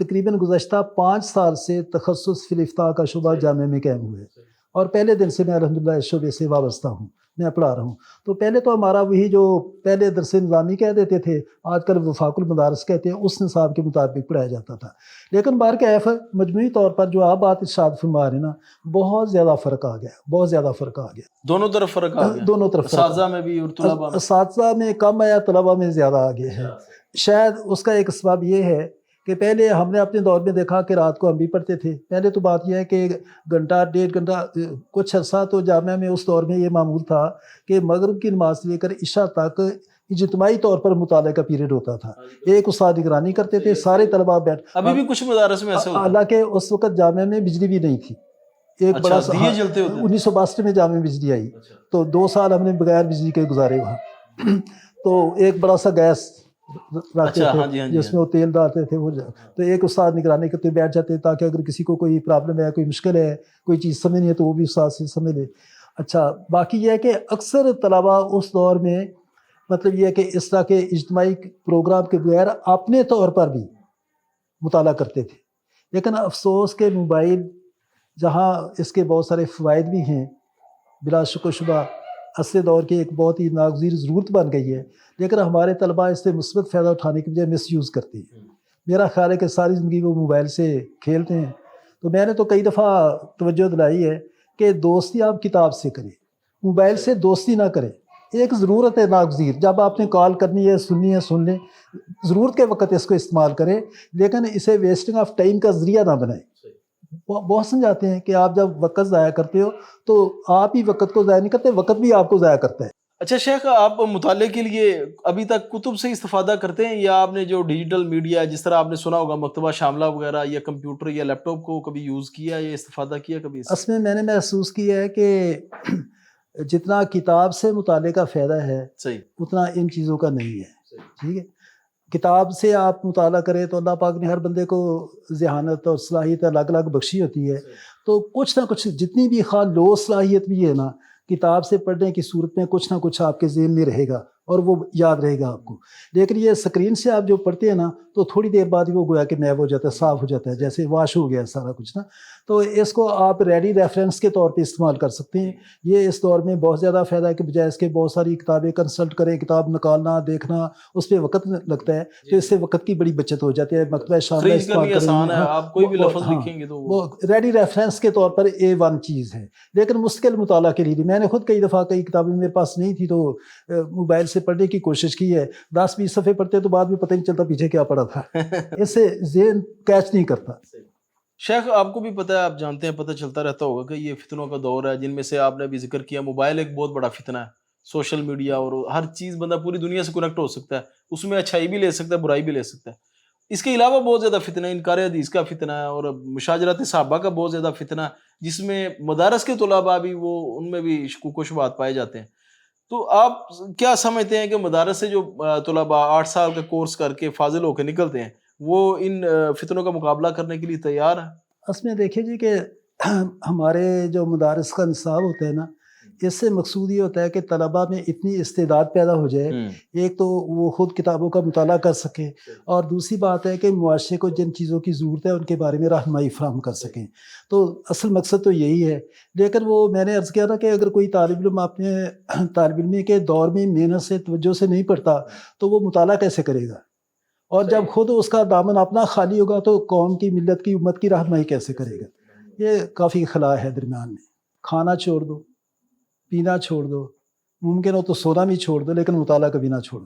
تقریباً گزشتہ 5 سال سے تخصص فی الافتاء کا شعبہ جامعہ میں قائم ہوا ہے، اور پہلے دن سے میں الحمدللہ اس شعبے سے وابستہ ہوں، میں پڑھا رہا ہوں۔ تو پہلے تو ہمارا وہی جو پہلے درس نظامی کہہ دیتے تھے، آج کل وفاق المدارس کہتے ہیں، اس نصاب کے مطابق پڑھایا جاتا تھا۔ لیکن بہرکیف مجموعی طور پر جو آپ بات ارشاد فرما رہے ہیں نا، بہت زیادہ فرق آ گیا، بہت زیادہ فرق آ گیا، دونوں طرف فرق آ گیا، دونوں طرف فرق اساتذہ میں بھی اور طلباء میں۔ اساتذہ میں کم آیا، طلباء میں زیادہ آ گیا ہے۔ شاید اس کا ایک اسباب یہ ہے کہ پہلے ہم نے اپنے دور میں دیکھا کہ رات کو ہم بھی پڑھتے تھے۔ پہلے تو بات یہ ہے کہ گھنٹہ 1.5 گھنٹہ کچھ عرصہ تو جامعہ میں اس دور میں یہ معمول تھا کہ مغرب کی نماز سے لے کر عشاء تک اجتماعی طور پر مطالعہ کا پیریڈ ہوتا تھا، ایک استاد نگرانی کرتے تھے، سارے طلباء بیٹھ، ابھی بھی کچھ مدارس میں ایسے ہوتا ہے، حالانکہ اس وقت جامعہ میں بجلی بھی نہیں تھی۔ ایک بڑا دیے جلتے ہوتے 1962 میں جامعہ بجلی آئی، تو 2 سال ہم نے بغیر بجلی کے گزارے وہاں۔ تو ایک بڑا سا گیس رکھتے تھے جس میں وہ تیل ڈالتے تھے، وہ تو ایک استاد نگرانی کرتے بیٹھ جاتے تاکہ اگر کسی کو کوئی پرابلم ہے، کوئی مشکل ہے، کوئی چیز سمجھ نہیں ہے تو وہ بھی استاد سے سمجھ لے۔ اچھا، باقی یہ ہے کہ اکثر طلباء اس دور میں مطلب یہ ہے کہ اس طرح کے اجتماعی پروگرام کے بغیر اپنے طور پر بھی مطالعہ کرتے تھے۔ لیکن افسوس کہ موبائل جہاں اس کے بہت سارے فوائد بھی ہیں، بلا شک و شبہ عصر دور کی ایک بہت ہی ناگزیر ضرورت بن گئی ہے، لیکن ہمارے طلباء اس سے مثبت فائدہ اٹھانے کی بجائے مس یوز کرتے ہیں۔ میرا خیال ہے کہ ساری زندگی وہ موبائل سے کھیلتے ہیں۔ تو میں نے تو کئی دفعہ توجہ دلائی ہے کہ دوستی آپ کتاب سے کریں، موبائل سے دوستی نہ کریں۔ ایک ضرورت ہے ناگزیر، جب آپ نے کال کرنی ہے، سننی ہے، سن لیں، ضرورت کے وقت اس کو استعمال کریں، لیکن اسے ویسٹنگ آف ٹائم کا ذریعہ نہ بنائیں۔ بہت سمجھاتے ہیں کہ آپ جب وقت ضائع کرتے ہو تو آپ ہی وقت کو ضائع نہیں کرتے، وقت بھی آپ کو ضائع کرتا ہے۔ اچھا شیخ، آپ مطالعے کے لیے ابھی تک کتب سے استفادہ کرتے ہیں، یا آپ نے جو ڈیجیٹل میڈیا جس طرح آپ نے سنا ہوگا مکتبہ شاملہ وغیرہ یا کمپیوٹر یا لیپ ٹاپ کو کبھی یوز کیا یا استفادہ کیا کبھی اس سے؟ اصل میں نے محسوس کیا ہے کہ جتنا کتاب سے مطالعے کا فائدہ ہے صحیح، اتنا ان چیزوں کا نہیں ہے، ٹھیک ہے۔ کتاب سے آپ مطالعہ کریں تو اللہ پاک نے ہر بندے کو ذہانت اور صلاحیت الگ الگ بخشی ہوتی ہے، تو کچھ نہ کچھ جتنی بھی خواہ لو صلاحیت بھی ہے نا، کتاب سے پڑھنے کی صورت میں کچھ نہ کچھ آپ کے ذہن میں رہے گا اور وہ یاد رہے گا آپ کو۔ لیکن یہ اسکرین سے آپ جو پڑھتے ہیں نا تو تھوڑی دیر بعد ہی وہ گویا کہ نیب ہو جاتا ہے، صاف ہو جاتا ہے، جیسے واش ہو گیا سارا کچھ نا۔ تو اس کو آپ ریڈی ریفرنس کے طور پہ استعمال کر سکتے ہیں۔ یہ اس دور میں بہت زیادہ فائدہ ہے کہ بجائے اس کے بہت ساری کتابیں کنسلٹ کریں، کتاب نکالنا، دیکھنا، اس پہ وقت لگتا ہے، تو اس سے وقت کی بڑی بچت ہو جاتی ہے۔ مکتبہ شاملہ خرید استعمال کرنی کریں، آسان ہے، آپ کوئی بھی لفظ لکھیں گے تو وہ ریڈی ریفرنس کے طور پر A1 چیز ہے۔ لیکن مستقل مطالعہ کے لیے میں نے خود کئی دفعہ کئی کتابیں میرے پاس نہیں تھی تو موبائل سے پڑھنے کی کوشش کی ہے، 10-20 صفحے پڑھتے تو بعد میں پتہ نہیں چلتا پیچھے کیا پڑھا تھا، اس سے ذہن کیچ نہیں کرتا۔ شیخ، آپ کو بھی پتہ ہے، آپ جانتے ہیں، پتہ چلتا رہتا ہوگا کہ یہ فتنوں کا دور ہے، جن میں سے آپ نے بھی ذکر کیا موبائل ایک بہت بڑا فتنہ ہے۔ سوشل میڈیا اور ہر چیز، بندہ پوری دنیا سے کنیکٹ ہو سکتا ہے، اس میں اچھائی بھی لے سکتا ہے، برائی بھی لے سکتا ہے۔ اس کے علاوہ بہت زیادہ فتنہ ہے، انکار حدیث کا فتنہ ہے، اور مشاجرات صحابہ کا بہت زیادہ فتنہ ہے، جس میں مدارس کے طلباء بھی ان میں بھی شکوک و شبہات پائے جاتے ہیں۔ تو آپ کیا سمجھتے ہیں کہ مدارس سے جو طلباء 8 سال کا کورس کر کے فاضل ہو کے نکلتے ہیں، وہ ان فتنوں کا مقابلہ کرنے کے لیے تیار ہیں؟ اس میں دیکھیں جی کہ ہمارے جو مدارس کا نصاب ہوتا ہے نا، اس سے مقصود یہ ہوتا ہے کہ طلباء میں اتنی استعداد پیدا ہو جائے، ایک تو وہ خود کتابوں کا مطالعہ کر سکیں، اور دوسری بات ہے کہ معاشرے کو جن چیزوں کی ضرورت ہے ان کے بارے میں رہنمائی فراہم کر سکیں۔ تو اصل مقصد تو یہی ہے۔ لیکن وہ میں نے عرض کیا نا کہ اگر کوئی طالب علم اپنے طالب علمی کے دور میں محنت سے توجہ سے نہیں پڑھتا تو وہ مطالعہ کیسے کرے گا؟ اور جب خود اس کا دامن اپنا خالی ہوگا تو قوم کی، ملت کی، امت کی رہنمائی کیسے کرے گا؟ یہ کافی خلا ہے درمیان میں۔ کھانا چھوڑ دو، پینا چھوڑ دو، ممکن ہو تو سونا بھی چھوڑ دو، لیکن مطالعہ کبھی نہ چھوڑو۔